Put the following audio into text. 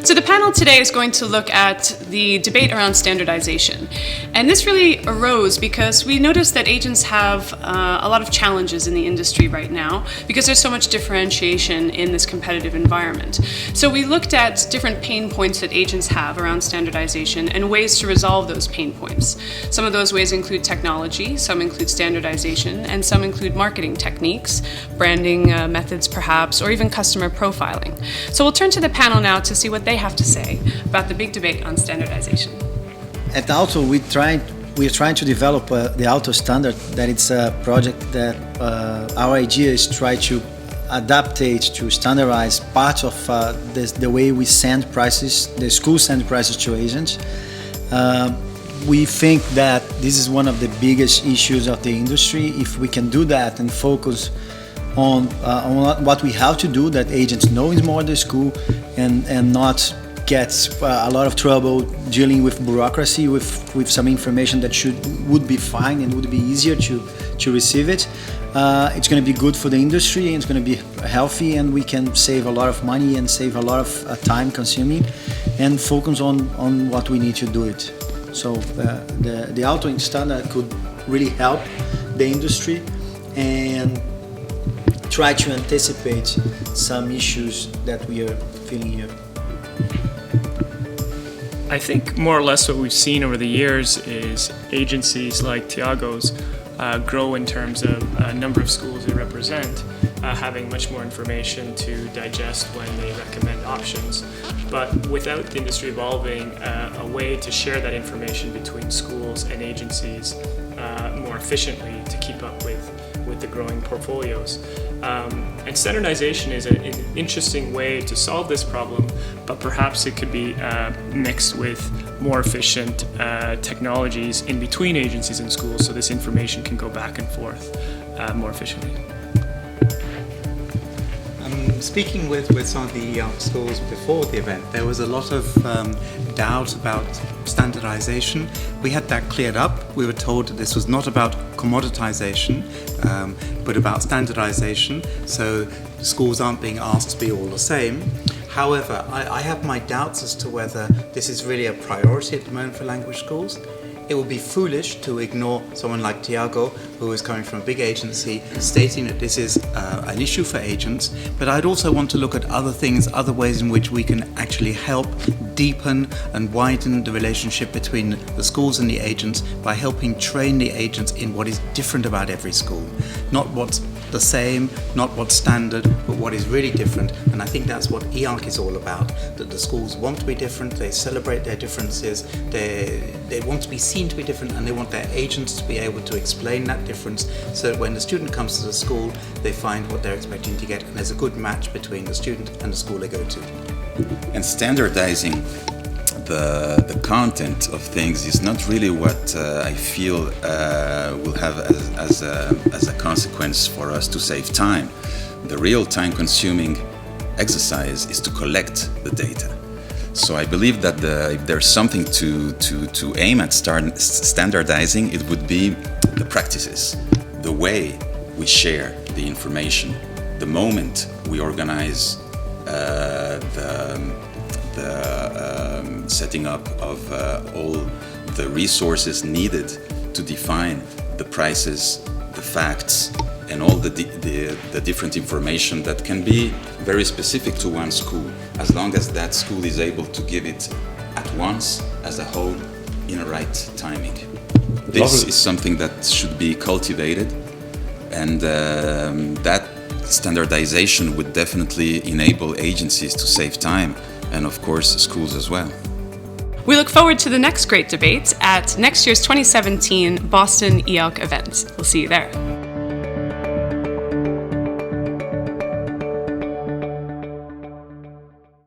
So the panel today is going to look at the debate around standardization. And this really arose because we noticed that agents have a lot of challenges in the industry right now because there's so much differentiation in this competitive environment. So we looked at different pain points that agents have around standardization and ways to resolve those pain points. Some of those ways include technology, some include standardization, and some include marketing techniques, branding methods perhaps, or even customer profiling. So we'll turn to the panel now to see what they have to say about the big debate on standardization. At Ialc, we're trying to develop the Ialc standard. That it's a project that our idea is try to adaptate to standardize part of the way we send prices, the school send prices to agents. We think that this is one of the biggest issues of the industry. If we can do that and focus on what we have to do, that agents know is more the school and not get a lot of trouble dealing with bureaucracy, with some information that would be fine and would be easier to receive it. It's going to be good for the industry and it's going to be healthy, and we can save a lot of money and save a lot of time consuming and focus on what we need to do it. So the Ialc standard could really help the industry and try to anticipate some issues that we are feeling here. I think more or less what we've seen over the years is agencies like Thiago's grow in terms of number of schools they represent, having much more information to digest when they recommend options. But without the industry evolving a way to share that information between schools and agencies more efficiently to keep up with the growing portfolios. And standardization is an interesting way to solve this problem, but perhaps it could be mixed with more efficient technologies in between agencies and schools so this information can go back and forth more efficiently. Speaking with some of the Ialc schools before the event, there was a lot of doubt about standardization. We had that cleared up. We were told that this was not about commoditization, but about standardization, so schools aren't being asked to be all the same. However, I have my doubts as to whether this is really a priority at the moment for language schools. It would be foolish to ignore someone like Thiago, who is coming from a big agency, stating that this is an issue for agents. But I'd also want to look at other things, other ways in which we can actually help deepen and widen the relationship between the schools and the agents by helping train the agents in what is different about every school. Not what's the same, not what's standard, but what is really different. And I think that's what Ialc is all about, that the schools want to be different, they celebrate their differences, they want to be seen to be different, and they want their agents to be able to explain that difference so that when the student comes to the school, they find what they're expecting to get, and there's a good match between the student and the school they go to. And standardizing the content of things is not really what I feel will have as a consequence for us to save time. The real time-consuming exercise is to collect the data. So I believe that if there's something to aim at standardizing, it would be the practices, the way we share the information, the moment we organize the setting up of all the resources needed to define the prices, the facts, and all the different information that can be very specific to one school, as long as that school is able to give it at once, as a whole, in a right timing. This is something that should be cultivated, and that standardization would definitely enable agencies to save time, and of course schools as well. We look forward to the next great debates at next year's 2017 Boston Ialc event. We'll see you there.